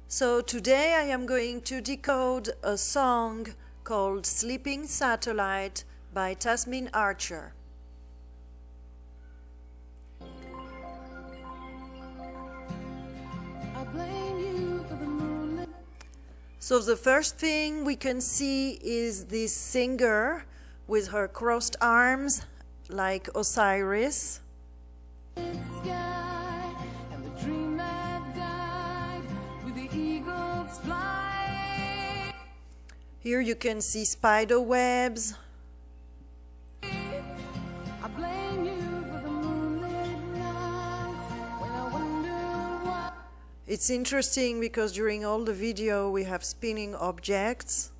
So today I am going to decode a song called Sleeping Satellite by Tasmin Archer. So the first thing we can see is this singer with her crossed arms like Osiris. Here you can see spider webs. It's interesting because during all the video we have spinning objects.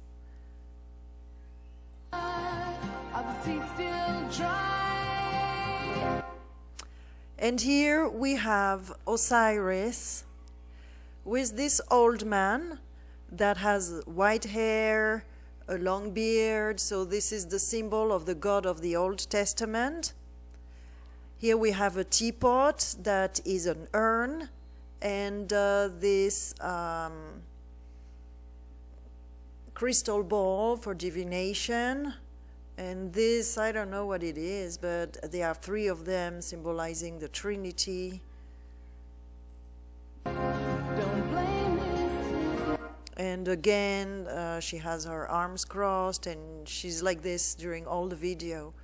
And here we have Osiris with this old man that has white hair, a long beard, so this is the symbol of the God of the Old Testament. Here we have a teapot that is an urn, and this crystal ball for divination. And this, I don't know what it is, but there are three of them symbolizing the Trinity. And again, she has her arms crossed, and she's like this during all the video.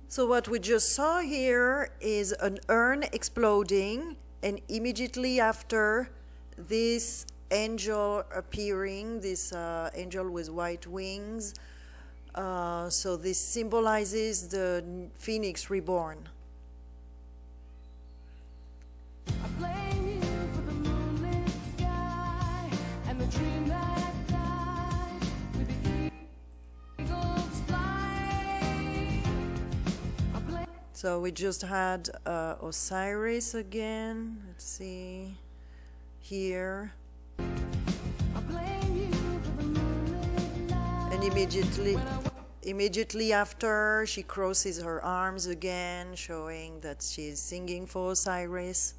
So what we just saw here is an urn exploding, and immediately after this angel appearing, this angel with white wings. So this symbolizes the phoenix reborn. So we just had Osiris again. Let's see here. And immediately after, she crosses her arms again, showing that she's singing for Osiris.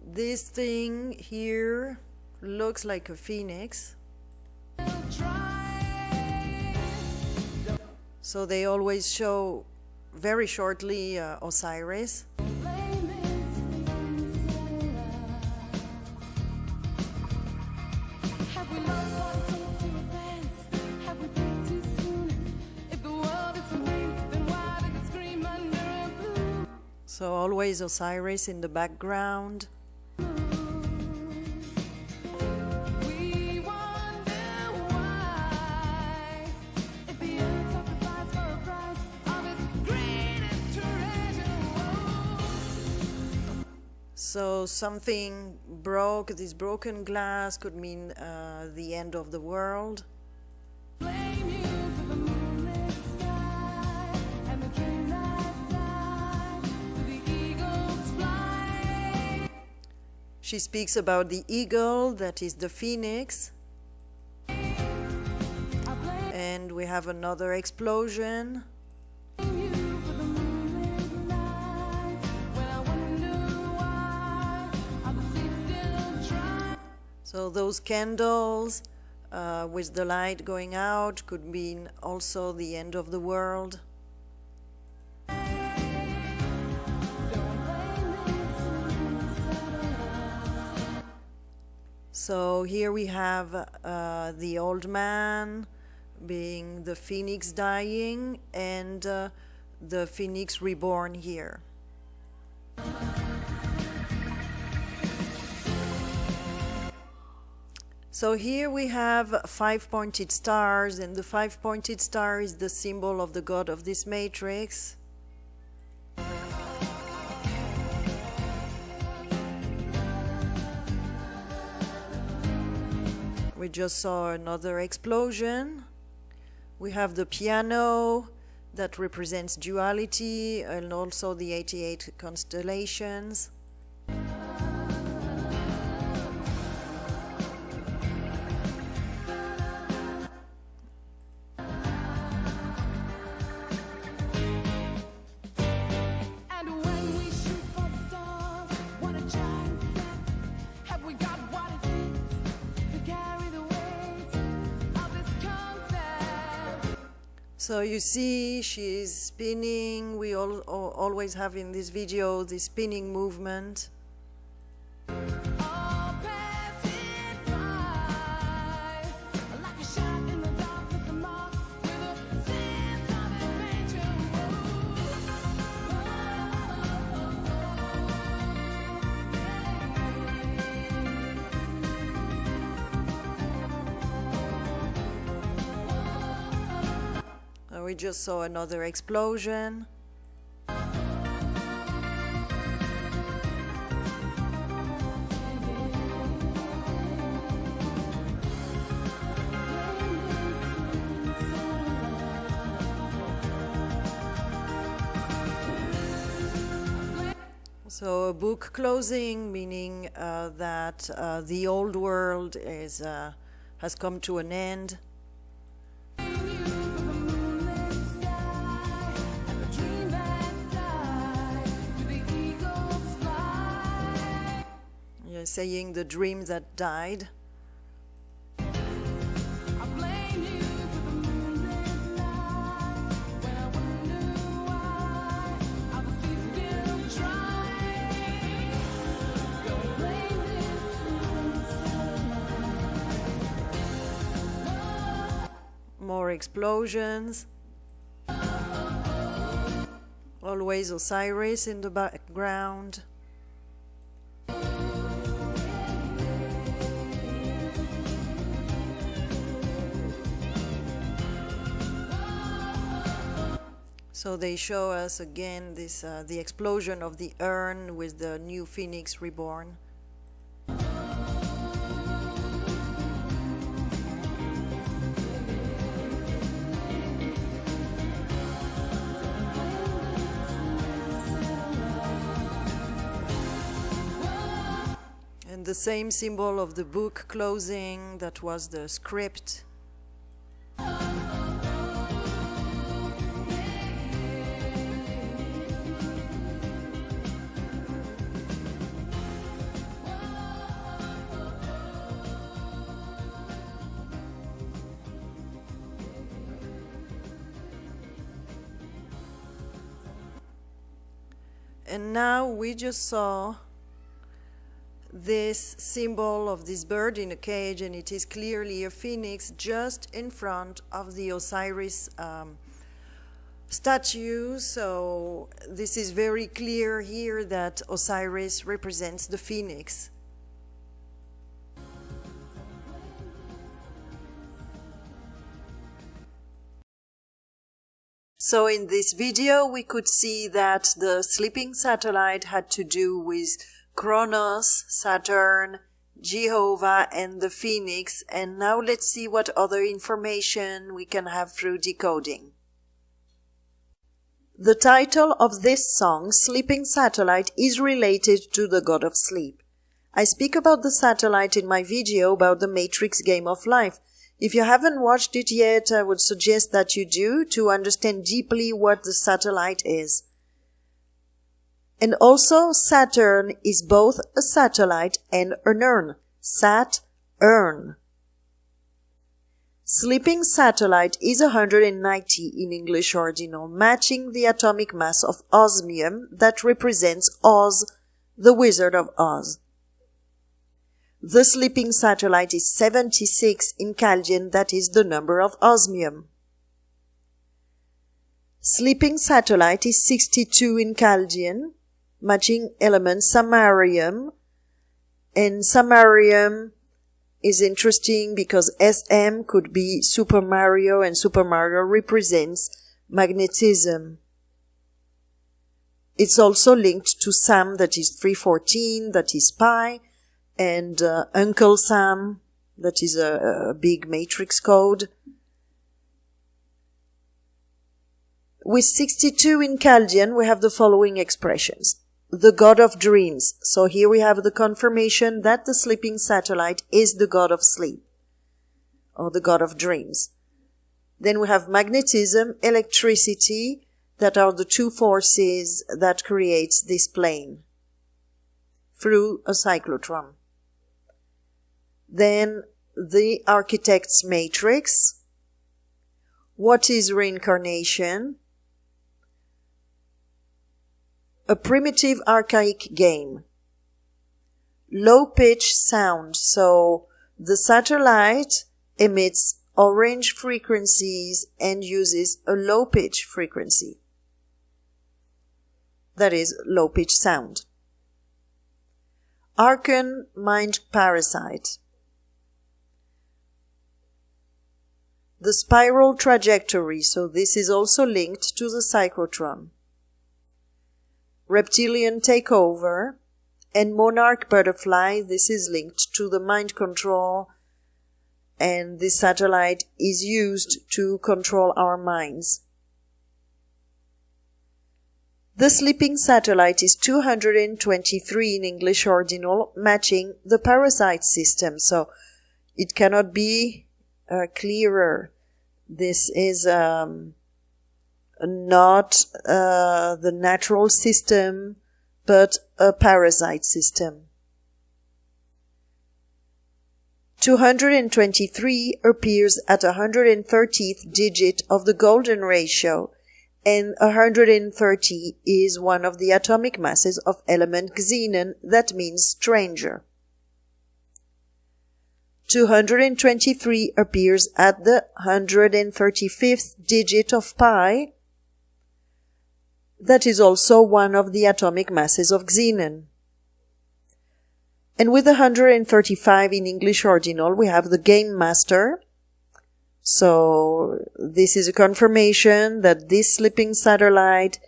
This thing here looks like a phoenix. So they always show very shortly Osiris. So always Osiris in the background. So something broke, this broken glass could mean the end of the world. She speaks about the eagle, that is the phoenix. And we have another explosion. So those candles with the light going out could mean also the end of the world. So here we have the old man being the phoenix dying, and the phoenix reborn here. So here we have 5 pointed stars, and the 5 pointed star is the symbol of the God of this matrix. We just saw another explosion. We have the piano that represents duality and also the 88 constellations. So you see, she's spinning. We always have in this video the spinning movement. We just saw another explosion. So a book closing, meaning that the old world has come to an end. Saying the dream that died. More explosions. Always Osiris in the background. So they show us again this the explosion of the urn with the new phoenix reborn. And the same symbol of the book closing, that was the script. And now we just saw this symbol of this bird in a cage, and it is clearly a phoenix just in front of the Osiris statue. So this is very clear here that Osiris represents the phoenix. So in this video, we could see that the sleeping satellite had to do with Kronos, Saturn, Jehovah, and the Phoenix. And now let's see what other information we can have through decoding. The title of this song, Sleeping Satellite, is related to the god of sleep. I speak about the satellite in my video about the Matrix game of life. If you haven't watched it yet, I would suggest that you do to understand deeply what the satellite is. And also, Saturn is both a satellite and an urn. Sat-urn. Sleeping satellite is 190 in English ordinal, matching the atomic mass of osmium that represents Oz, the Wizard of Oz. The sleeping satellite is 76 in Chaldean, that is the number of osmium. Sleeping satellite is 62 in Chaldean, matching element samarium. And samarium is interesting because SM could be Super Mario, and Super Mario represents magnetism. It's also linked to Sam, that is 314, that is pi, and Uncle Sam, that is a big matrix code. With 62 in Chaldean, we have the following expressions. The god of dreams. So here we have the confirmation that the sleeping satellite is the god of sleep, or the god of dreams. Then we have magnetism, electricity, that are the two forces that creates this plane through a cyclotron. Then the architect's matrix. What is reincarnation? A primitive archaic game. Low pitch sound. So the satellite emits orange frequencies and uses a low pitch frequency. That is low pitch sound. Archon mind parasite. The spiral trajectory, so this is also linked to the cyclotron. Reptilian takeover, and monarch butterfly, this is linked to the mind control, and this satellite is used to control our minds. The sleeping satellite is 223 in English ordinal, matching the parasite system, so it cannot be clearer. This is not the natural system, but a parasite system. 223 appears at 130th digit of the golden ratio, and 130 is one of the atomic masses of element xenon, that means stranger. 223 appears at the 135th digit of pi, that is also one of the atomic masses of xenon. And with 135 in English ordinal, we have the game master. So this is a confirmation that this sleeping satellite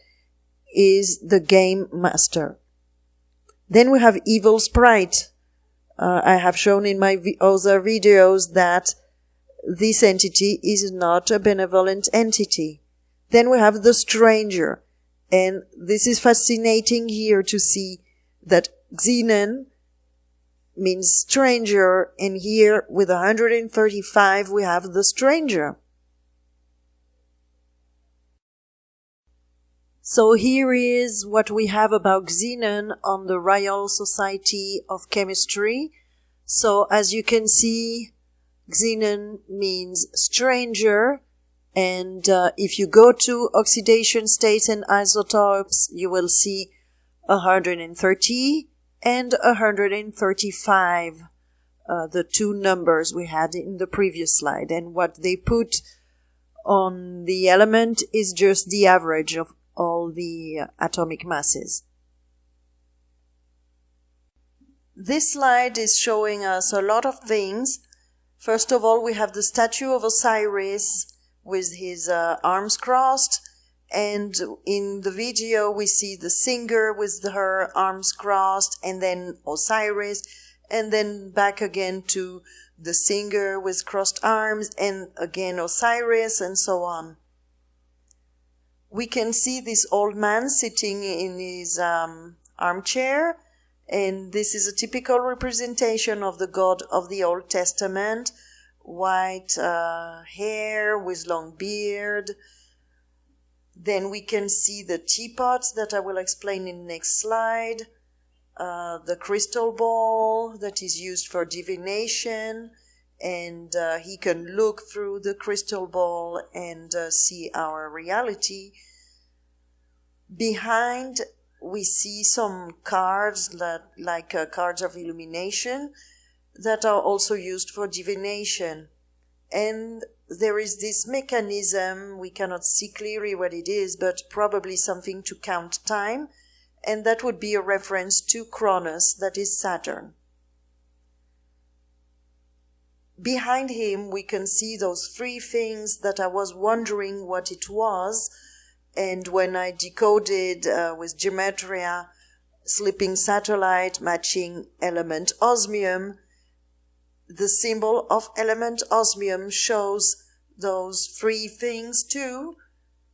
is the game master. Then we have evil sprite. I have shown in my other videos that this entity is not a benevolent entity. Then we have the stranger. And this is fascinating here to see that xenon means stranger, and here with 135 we have the stranger. So here is what we have about xenon on the Royal Society of Chemistry. So as you can see, xenon means stranger, and if you go to oxidation states and isotopes, you will see 130 and 135, the two numbers we had in the previous slide. And what they put on the element is just the average of all the atomic masses. This slide is showing us a lot of things. First of all, we have the statue of Osiris with his arms crossed, and in the video we see the singer with her arms crossed, and then Osiris, and then back again to the singer with crossed arms, and again Osiris, and so on. We can see this old man sitting in his armchair, and this is a typical representation of the God of the Old Testament. White hair with long beard. Then we can see the teapots that I will explain in the next slide. The crystal ball that is used for divination, and he can look through the crystal ball and see our reality. Behind we see some cards like cards of illumination that are also used for divination. And there is this mechanism, we cannot see clearly what it is, but probably something to count time, and that would be a reference to Cronus, that is Saturn. Behind him we can see those three things that I was wondering what it was, and when I decoded with gematria, sleeping satellite matching element osmium, the symbol of element osmium shows those three things too.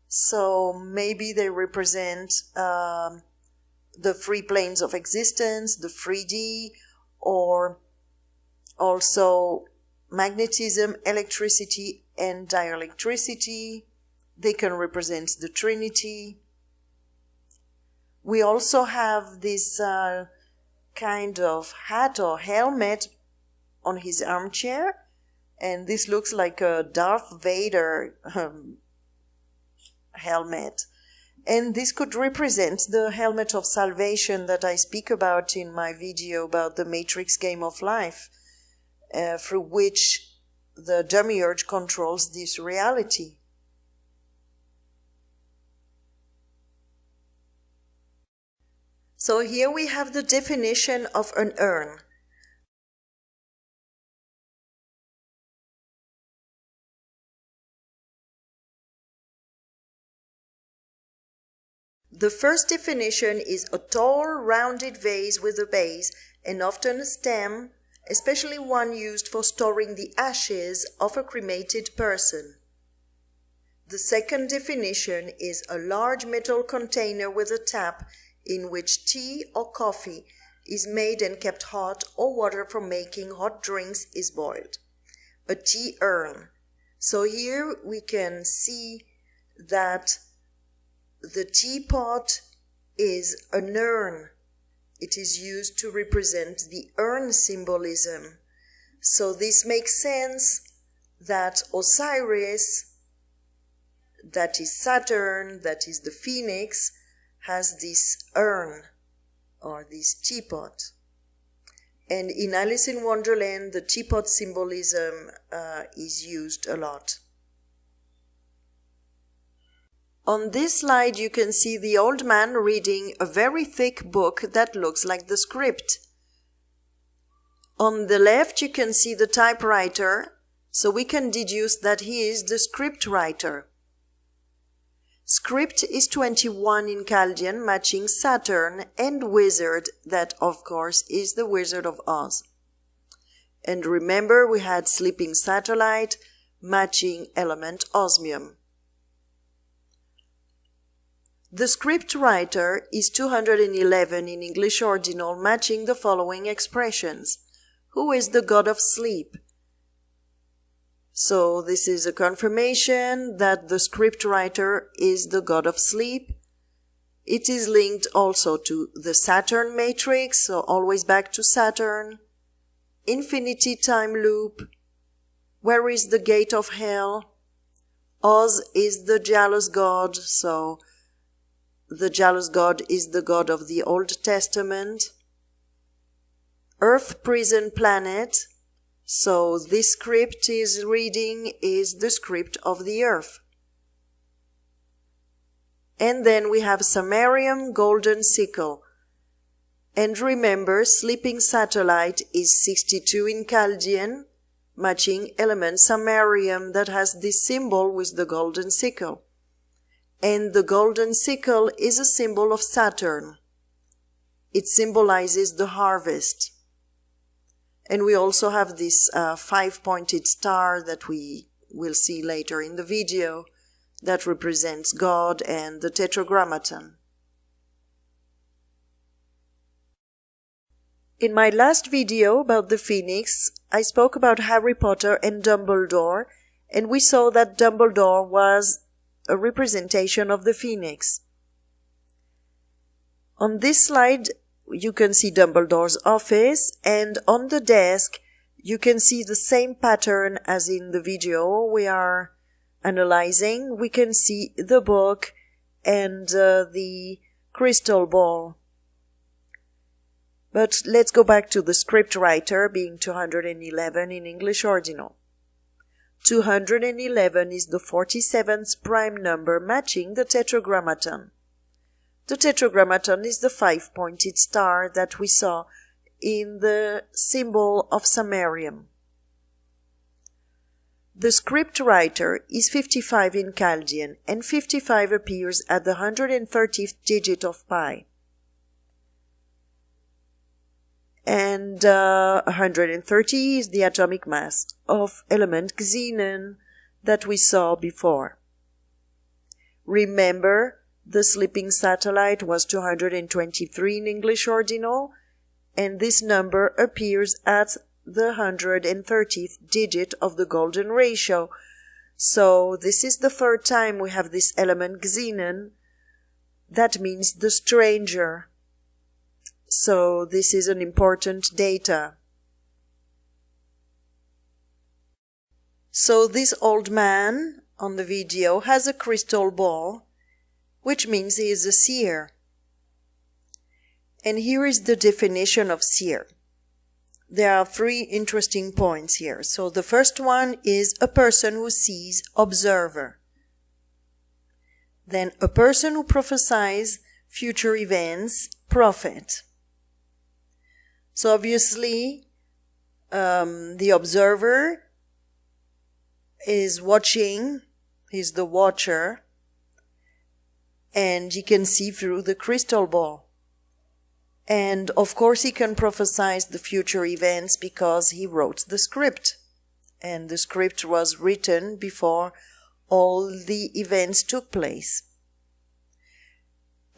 So maybe they represent the three planes of existence, the 3D, or also magnetism, electricity, and dielectricity. They can represent the Trinity. We also have this kind of hat or helmet on his armchair, and this looks like a Darth Vader helmet. And this could represent the helmet of salvation that I speak about in my video about the Matrix game of life, through which the demiurge controls this reality. So here we have the definition of an urn. The first definition is a tall, rounded vase with a base and often a stem, especially one used for storing the ashes of a cremated person. The second definition is a large metal container with a tap in which tea or coffee is made and kept hot, or water for making hot drinks is boiled. A tea urn. So here we can see that the teapot is an urn. It is used to represent the urn symbolism. So this makes sense that Osiris, that is Saturn, that is the phoenix, has this urn or this teapot. And in Alice in Wonderland, the teapot symbolism is used a lot. On this slide, you can see the old man reading a very thick book that looks like the script. On the left, you can see the typewriter, so we can deduce that he is the scriptwriter. Script is 21 in Chaldean, matching Saturn, and wizard, that of course is the Wizard of Oz. And remember, we had sleeping satellite, matching element osmium. The scriptwriter is 211 in English ordinal, matching the following expressions. Who is the god of sleep? So this is a confirmation that the scriptwriter is the god of sleep. It is linked also to the Saturn matrix, so always back to Saturn. Infinity time loop. Where is the gate of hell? Oz is the jealous god, so the jealous god is the god of the Old Testament. Earth prison planet. So this script is reading is the script of the earth. And then we have Samarium golden sickle. And remember, sleeping satellite is 62 in Chaldean, matching element Samarium that has this symbol with the golden sickle. And the golden sickle is a symbol of Saturn. It symbolizes the harvest. And we also have this five-pointed star that we will see later in the video that represents God and the Tetragrammaton. In my last video about the Phoenix, I spoke about Harry Potter and Dumbledore, and we saw that Dumbledore was a representation of the Phoenix. On this slide, you can see Dumbledore's office, and on the desk, you can see the same pattern as in the video we are analyzing. We can see the book and the crystal ball. But let's go back to the scriptwriter being 211 in English ordinal. 211 is the 47th prime number matching the Tetragrammaton. The Tetragrammaton is the five-pointed star that we saw in the symbol of Samarium. The scriptwriter is 55 in Chaldean, and 55 appears at the 130th digit of pi. And 130 is the atomic mass of element xenon that we saw before. Remember, the sleeping satellite was 223 in English ordinal, and this number appears at the 130th digit of the golden ratio. So this is the third time we have this element xenon. That means the stranger. So this is an important data. So this old man on the video has a crystal ball, which means he is a seer. And here is the definition of seer. There are three interesting points here. So the first one is a person who sees, observer. Then a person who prophesies future events, prophet. So obviously, the observer is watching, he's the watcher, and he can see through the crystal ball. And of course he can prophesy the future events because he wrote the script. And the script was written before all the events took place.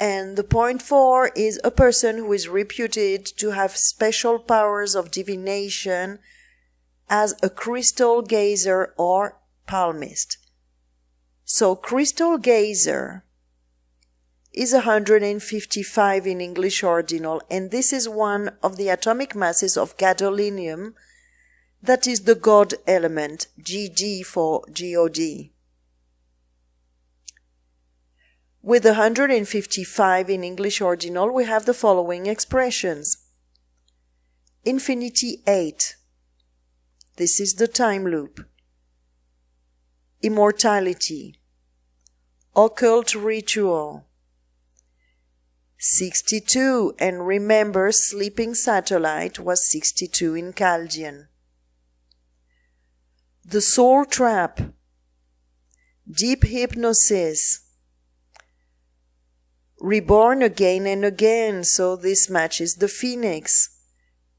And the point 4 is a person who is reputed to have special powers of divination as a crystal gazer or palmist. So crystal gazer is 155 in English ordinal, and this is one of the atomic masses of gadolinium, that is the God element, GD for God. With 155 in English ordinal, we have the following expressions. Infinity 8. This is the time loop. Immortality. Occult ritual. 62, and remember, sleeping satellite was 62 in Chaldean. The soul trap. Deep hypnosis. Reborn again and again, so this matches the phoenix.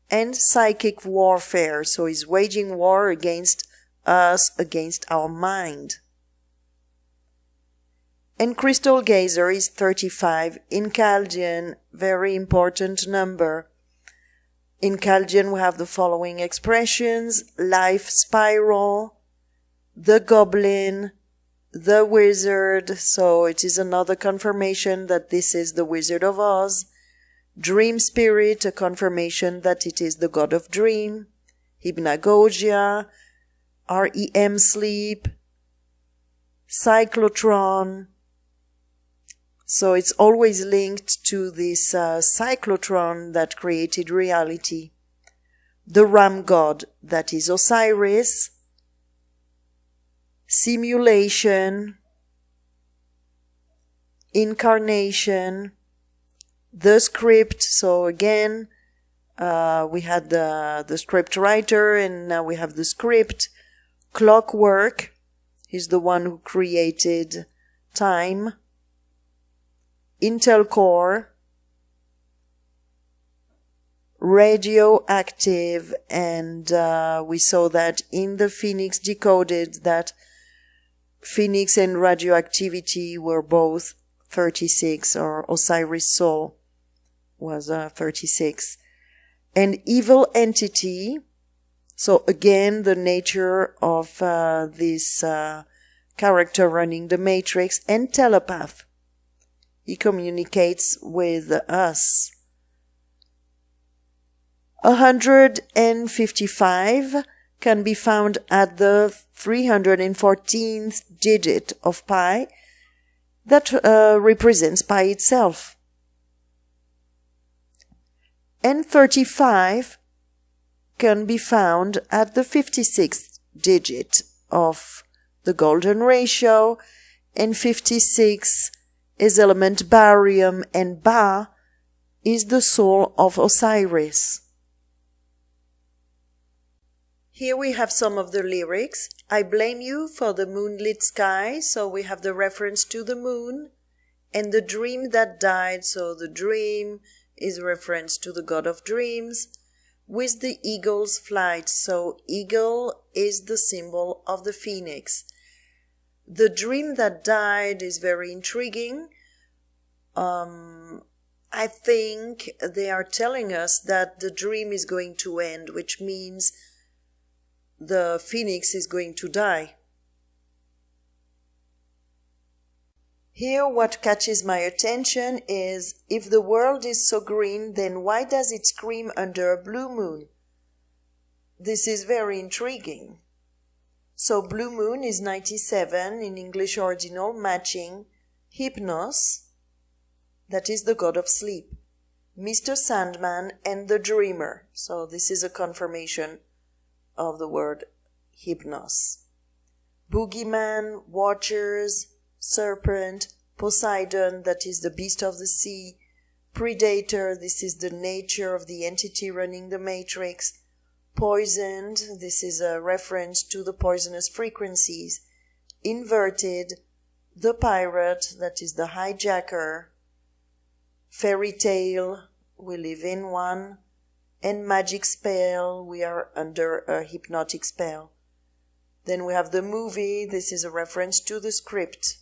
And psychic warfare, so he's waging war against us, against our mind. And crystal gazer is 35 in Chaldean, very important number. In Chaldean we have the following expressions: life spiral, the goblin, the wizard, so it is another confirmation that this is the Wizard of Oz. Dream spirit, a confirmation that it is the god of dream. Hypnagogia, REM sleep, cyclotron. So it's always linked to this cyclotron that created reality. The ram god, that is Osiris. Simulation, incarnation, the script. So again, we had the scriptwriter, and now we have the script. Clockwork, he's the one who created time. Intel core, radioactive, and we saw that in the Phoenix Decoded that Phoenix and radioactivity were both 36, or Osiris soul was 36. And evil entity, so again the nature of this character running the matrix, and telepath. He communicates with us. 155 can be found at the 314th digit of pi, that represents pi itself. And 35 can be found at the 56th digit of the golden ratio, and 56 is element barium, and Ba is the soul of Osiris. Here we have some of the lyrics. I blame you for the moonlit sky, so we have the reference to the moon, and the dream that died, so the dream is reference to the god of dreams. with the eagle's flight. So eagle is the symbol of the phoenix. The dream that died is very intriguing. I think they are telling us that the dream is going to end, which means the phoenix is going to die. Here what catches my attention is, if the world is so green, then why does it scream under a blue moon? This is very intriguing. So blue moon is 97 in English original, matching Hypnos, that is the god of sleep, Mr. Sandman, and the dreamer. So this is a confirmation of the word Hypnos. Boogeyman, watchers, serpent, Poseidon, that is the beast of the sea, predator, this is the nature of the entity running the matrix, poisoned, this is a reference to the poisonous frequencies, inverted, the pirate, that is the hijacker, fairy tale, we live in one, and magic spell, we are under a hypnotic spell. Then we have the movie, this is a reference to the script.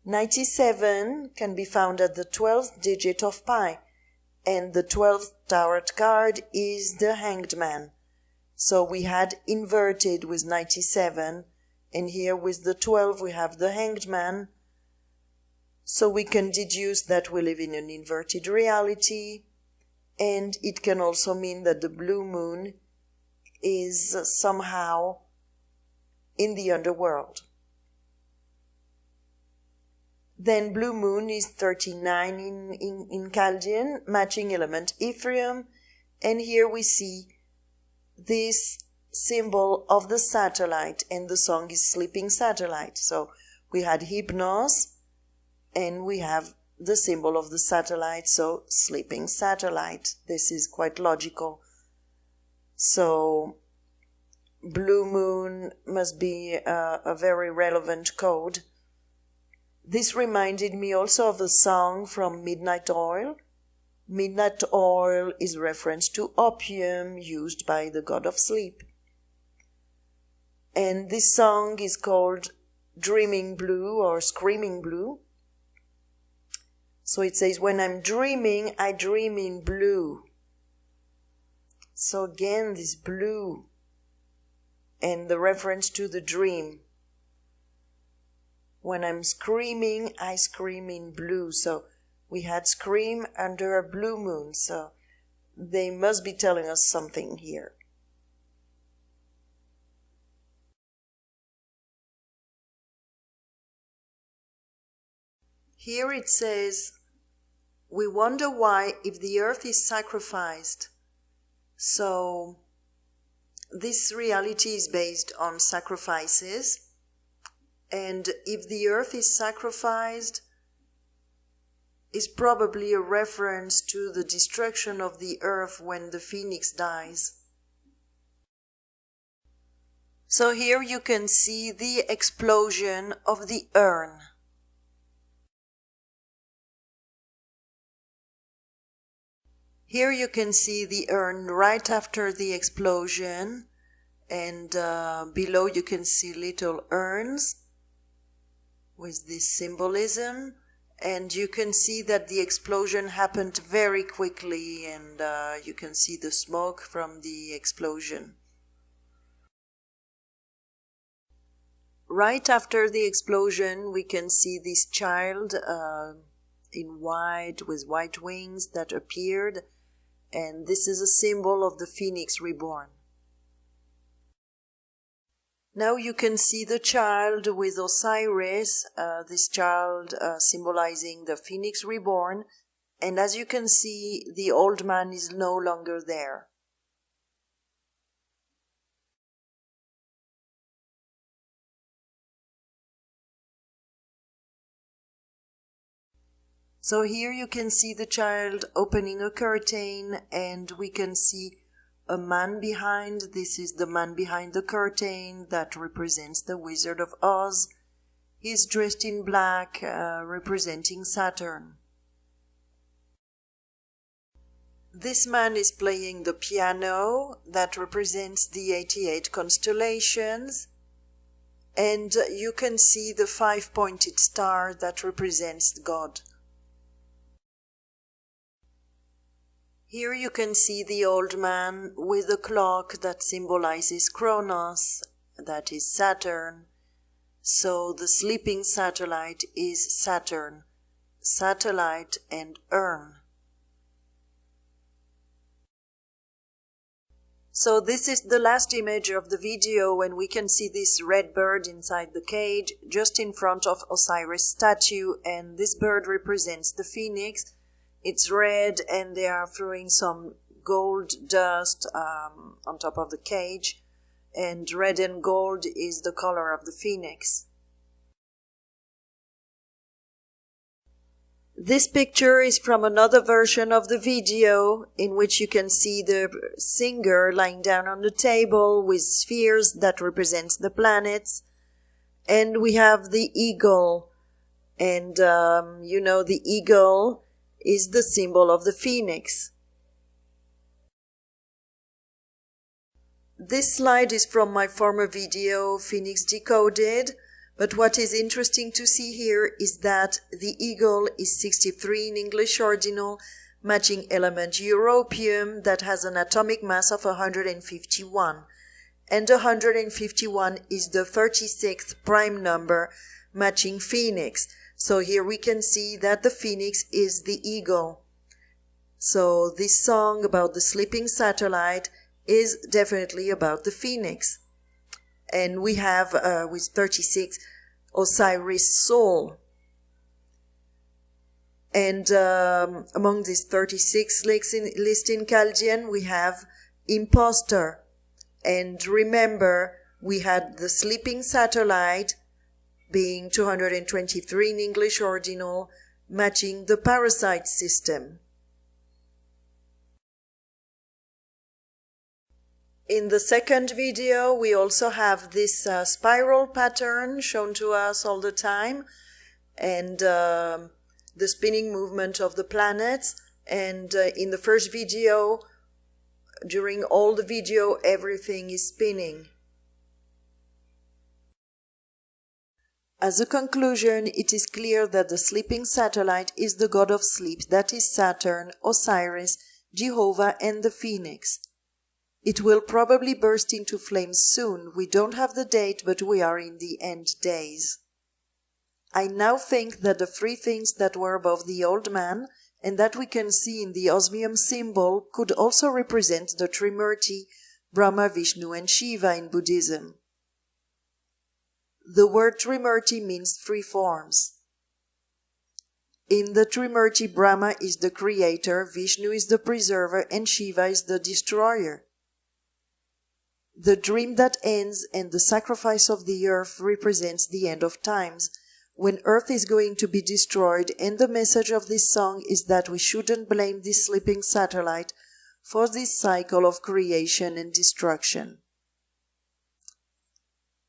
97 can be found at the 12th digit of pi, and the 12th tarot card is the Hanged Man. So we had inverted with 97, and here with the 12 we have the Hanged Man. So we can deduce that we live in an inverted reality, and it can also mean that the blue moon is somehow in the underworld. Then blue moon is 39 in Chaldean, matching element Ephraim, and here we see this symbol of the satellite, and the song is Sleeping Satellite. So we had Hypnos, and we have the symbol of the satellite, so Sleeping Satellite. This is quite logical. So blue moon must be a very relevant code. This reminded me also of a song from Midnight Oil. Midnight Oil is a reference to opium used by the god of sleep. And this song is called Dreaming Blue or Screaming Blue. So it says, when I'm dreaming, I dream in blue. So again, this blue and the reference to the dream. When I'm screaming, I scream in blue. So we had scream under a blue moon. So they must be telling us something here. Here it says, we wonder why if the earth is sacrificed. So this reality is based on sacrifices. And if the earth is sacrificed, is probably a reference to the destruction of the earth when the phoenix dies. So here you can see the explosion of the urn. Here you can see the urn right after the explosion, and below you can see little urns with this symbolism, and you can see that the explosion happened very quickly, and you can see the smoke from the explosion. Right after the explosion, we can see this child in white with white wings that appeared, and this is a symbol of the phoenix reborn. Now you can see the child with Osiris, this child symbolizing the phoenix reborn, and as you can see, the old man is no longer there. So here you can see the child opening a curtain, and we can see a man behind. This is the man behind the curtain that represents the Wizard of Oz. He's dressed in black, representing Saturn. This man is playing the piano that represents the 88 constellations, and you can see the 5-pointed star that represents God. Here you can see the old man with a clock that symbolizes Kronos, that is Saturn. So the sleeping satellite is Saturn, satellite and urn. So this is the last image of the video when we can see this red bird inside the cage just in front of Osiris statue, and this bird represents the phoenix. It's red and they are throwing some gold dust on top of the cage, and red and gold is the color of the phoenix. This picture is from another version of the video in which you can see the singer lying down on the table with spheres that represent the planets. And we have the eagle. And the eagle is the symbol of the phoenix. This slide is from my former video, Phoenix Decoded. But what is interesting to see here is that the eagle is 63 in English ordinal, matching element europium that has an atomic mass of 151. And 151 is the 36th prime number, matching phoenix. So here we can see that the phoenix is the eagle. So this song about the sleeping satellite is definitely about the phoenix. And we have, with 36, Osiris' soul. And among these 36 lists in Chaldean, we have imposter. And remember, we had the sleeping satellite being 223 in English ordinal, matching the parasite system. In the second video, we also have this spiral pattern shown to us all the time, and the spinning movement of the planets. And in the first video, during all the video, everything is spinning. As a conclusion, it is clear that the sleeping satellite is the god of sleep, that is Saturn, Osiris, Jehovah, and the phoenix. It will probably burst into flames soon. We don't have the date, but we are in the end days. I now think that the three things that were above the old man and that we can see in the osmium symbol could also represent the Trimurti, Brahma, Vishnu, and Shiva in Buddhism. The word Trimurti means three forms. In the Trimurti, Brahma is the creator, Vishnu is the preserver, and Shiva is the destroyer. The dream that ends and the sacrifice of the earth represents the end of times, when earth is going to be destroyed, and the message of this song is that we shouldn't blame this sleeping satellite for this cycle of creation and destruction.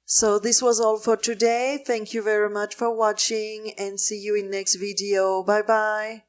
So this was all for today. Thank you very much for watching and see you in next video. Bye bye.